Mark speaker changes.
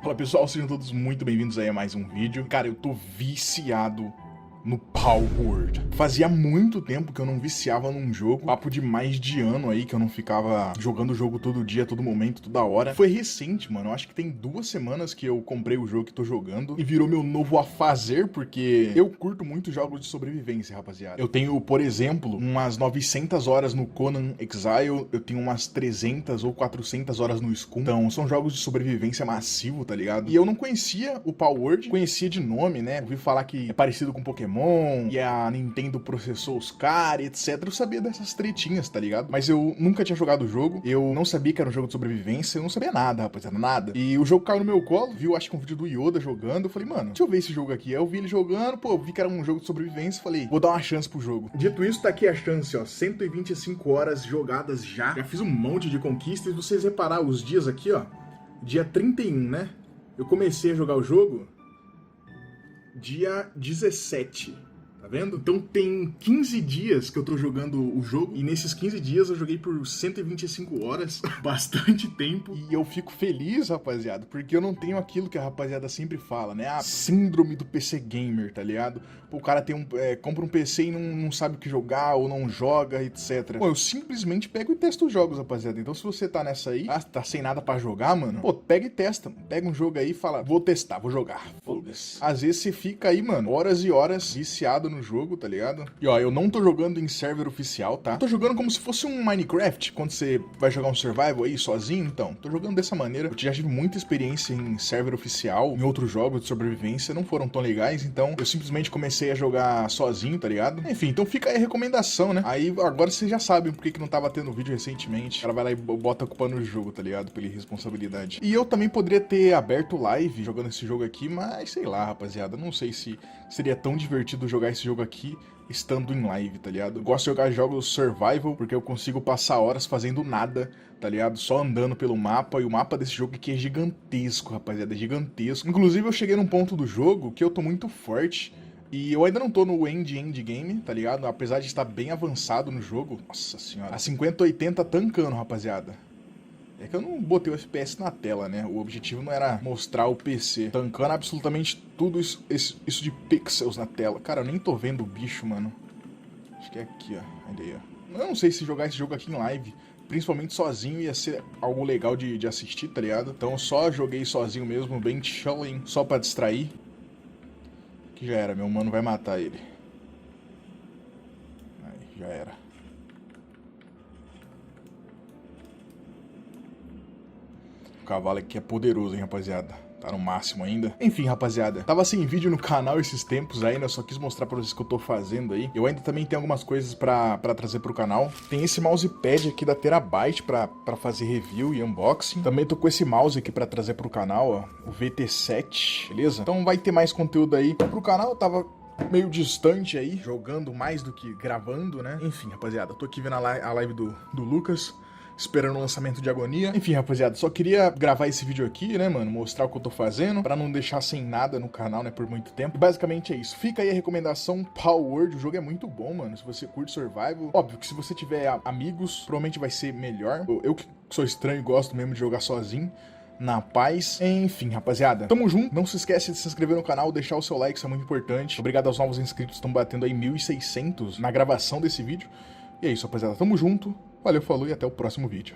Speaker 1: Fala pessoal, sejam todos muito bem-vindos aí a mais um vídeo. Cara, eu tô viciado no Palworld. Fazia muito tempo que eu não viciava num jogo, papo de mais de ano aí que eu não ficava jogando o jogo todo dia, todo momento, toda hora. Foi recente, mano, eu acho que tem 2 semanas que eu comprei o jogo que tô jogando e virou meu novo afazer, porque eu curto muito jogos de sobrevivência, rapaziada. Eu tenho, por exemplo, umas 900 horas no Conan Exile, eu tenho umas 300 ou 400 horas no Scum. Então, são jogos de sobrevivência massivo, tá ligado? E eu não conhecia o Palworld, conhecia de nome, né? Ouvi falar que é parecido com Pokémon, e a Nintendo processou os caras, etc. Eu sabia dessas tretinhas, tá ligado? Mas eu nunca tinha jogado o jogo, eu não sabia que era um jogo de sobrevivência, eu não sabia nada, rapaziada, nada. E o jogo caiu no meu colo, viu, acho que um vídeo do Yoda jogando, eu falei, mano, deixa eu ver esse jogo aqui. Aí eu vi ele jogando, pô, eu vi que era um jogo de sobrevivência, falei, vou dar uma chance pro jogo. Dito isso, tá aqui a chance, ó, 125 horas jogadas já. Já fiz um monte de conquistas, e vocês repararam os dias aqui, ó, dia 31, né? Eu comecei a jogar o jogo dia 17, tá vendo? Então tem 15 dias que eu tô jogando o jogo, e nesses 15 dias eu joguei por 125 horas, bastante tempo, e eu fico feliz, rapaziada, porque eu não tenho aquilo que a rapaziada sempre fala, né? A síndrome do PC Gamer, tá ligado? Pô, o cara tem compra um PC e não sabe o que jogar, ou não joga, etc. Pô, eu simplesmente pego e testo os jogos, rapaziada. Então se você tá nessa aí, tá sem nada pra jogar, mano, pô, pega e testa, mano. Pega um jogo aí e fala, vou testar, vou jogar, foda-se. Às vezes você fica aí, mano, horas e horas viciado no jogo, tá ligado? E ó, eu não tô jogando em server oficial, tá? Tô jogando como se fosse um Minecraft, quando você vai jogar um survival aí sozinho, então. Tô jogando dessa maneira. Eu já tive muita experiência em server oficial, em outros jogos de sobrevivência, não foram tão legais, então eu simplesmente comecei a jogar sozinho, tá ligado? Enfim, então fica aí a recomendação, né? Aí agora vocês já sabem por que não tava tendo vídeo recentemente. O cara vai lá e bota a culpa no jogo, tá ligado? Pela irresponsabilidade. E eu também poderia ter aberto live jogando esse jogo aqui, mas sei lá, rapaziada, não sei se seria tão divertido jogar esse jogo aqui estando em live, tá ligado? Eu gosto de jogar jogos survival porque eu consigo passar horas fazendo nada, tá ligado? Só andando pelo mapa, e o mapa desse jogo aqui é gigantesco, rapaziada, é gigantesco. Inclusive eu cheguei num ponto do jogo que eu tô muito forte, e eu ainda não tô no end game, tá ligado? Apesar de estar bem avançado no jogo. Nossa senhora. A 5080 tancando, rapaziada. É que eu não botei o FPS na tela, né? O objetivo não era mostrar o PC tancando absolutamente tudo isso de pixels na tela. Cara, eu nem tô vendo o bicho, mano. Acho que é aqui, ó. Ainda aí, ó. Eu não sei se jogar esse jogo aqui em live, principalmente sozinho, ia ser algo legal de assistir, tá ligado? Então eu só joguei sozinho mesmo, bem chilling, só pra distrair. Que já era, meu mano vai matar ele. Aí, já era. O cavalo aqui é poderoso, hein, rapaziada. Tá no máximo ainda. Enfim, rapaziada, tava sem vídeo no canal esses tempos aí, né? Eu só quis mostrar pra vocês o que eu tô fazendo aí. Eu ainda também tenho algumas coisas pra trazer pro canal. Tem esse mousepad aqui da Terabyte pra fazer review e unboxing. Também tô com esse mouse aqui pra trazer pro canal, ó. O VT7, beleza? Então vai ter mais conteúdo aí pro canal. Eu tava meio distante aí, jogando mais do que gravando, né? Enfim, rapaziada, eu tô aqui vendo a live do Lucas, esperando o lançamento de Agonia. Enfim, rapaziada, só queria gravar esse vídeo aqui, né, mano? Mostrar o que eu tô fazendo, pra não deixar sem nada no canal, né, por muito tempo. E basicamente é isso. Fica aí a recomendação Palworld. O jogo é muito bom, mano. Se você curte survival, óbvio que se você tiver amigos, provavelmente vai ser melhor. Eu que sou estranho e gosto mesmo de jogar sozinho, na paz. Enfim, rapaziada, tamo junto. Não se esquece de se inscrever no canal, deixar o seu like, isso é muito importante. Obrigado aos novos inscritos, estão batendo aí 1.600 na gravação desse vídeo. E é isso, rapaziada, tamo junto. Valeu, falou e até o próximo vídeo.